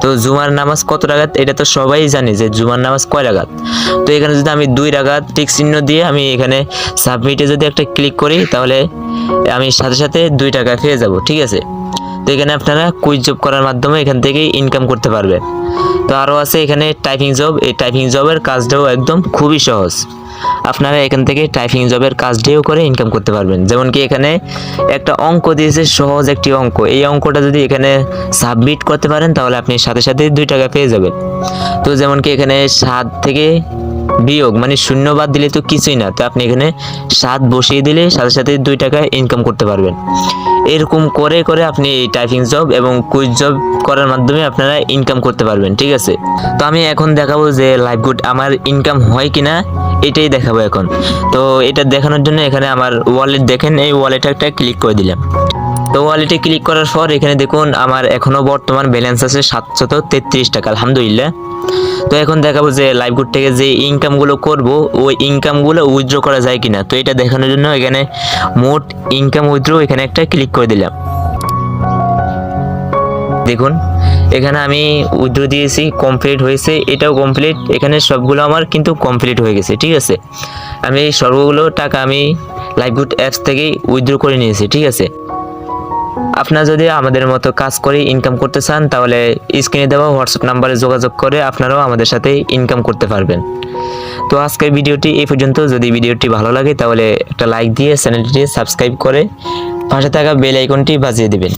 তো জুমার নামাজ কত রাকাত এটা তো সবাই জানে যে জুমার নামাজ কয় রাকাত। তো এখানে যদি আমি 2 রাকাত টিক চিহ্ন দিয়ে আমি এখানে সাবমিটে যদি একটা ক্লিক করি তাহলে আমি সাথে সাথে 2 টাকা পেয়ে যাব, ঠিক আছে। তো এখানে আপনারা কুইজ জব করার মাধ্যমে এখান থেকে ইনকাম করতে পারবেন। তো আরও আছে এখানে টাইপিং জব, এই টাইপিং জবের কাজটাও একদম খুবই সহজ। আপনারা এখান থেকে টাইপিং জবের কাজটিও করে ইনকাম করতে পারবেন। যেমন কি এখানে একটা অঙ্ক দিয়েছে, সহজ একটি অঙ্ক, এই অঙ্কটা যদি এখানে সাবমিট করতে পারেন তাহলে আপনি সাথে সাথে 2 টাকা পেয়ে যাবেন। তো যেমন কি এখানে 7 থেকে বিয়োগ মানে শূন্য বাদ দিলে তো কিছুই না, তো আপনি এখানে 7 বসিয়ে দিলে সাথে সাথে 2 টাকা ইনকাম করতে পারবেন। এরকম করে করে আপনি এই টাইপিং জব এবং কুইজ জব করার মাধ্যমে আপনারা ইনকাম করতে পারবেন, ঠিক আছে। তো আমি এখন দেখাবো যে লাইভগুড আমার ইনকাম হয় কিনা, এটাই দেখাবো এখন। তো এটা দেখানোর জন্য এখানে আমার ওয়ালেট দেখেন, এই ওয়ালেটে একটা ক্লিক করে দিলাম। তো ওয়ালেটে ক্লিক করার পর এখানে দেখুন আমার এখনো বর্তমান ব্যালেন্স আছে 733 টাকা, আলহামদুলিল্লাহ। তো এখন দেখাবো যে লাইভগুড থেকে যে ইনকামগুলো করব ওই ইনকামগুলো উইথড্র করা যায় কিনা। তো এটা দেখানোর জন্য এখানে মোট ইনকাম উইথড্র এখানে একটা ক্লিক করে দিলাম। দেখুন এখানে আমি উইথড্র দিয়েছি, কমপ্লিট হয়েছে, এটাও কমপ্লিট, এখানে সবগুলো আমার কিন্তু কমপ্লিট হয়ে গেছে, ঠিক আছে। আমি এই সবগুলো টাকা আমি লাইভগুড অ্যাপস থেকেই উইথড্র করে নিয়েছি, ঠিক আছে। আপনারা যদি আমাদের মতো কাজ করে ইনকাম করতে চান তাহলে স্ক্রিনে দেওয়া হোয়াটসঅ্যাপ নাম্বারে যোগাযোগ করে আপনারাও আমাদের সাথে ইনকাম করতে পারবেন। তো আজকের ভিডিওটি এই পর্যন্ত। যদি ভিডিওটি ভালো লাগে তাহলে একটা লাইক দিয়ে চ্যানেলটি সাবস্ক্রাইব করে পাশে থাকা বেল আইকনটি বাজিয়ে দিবেন।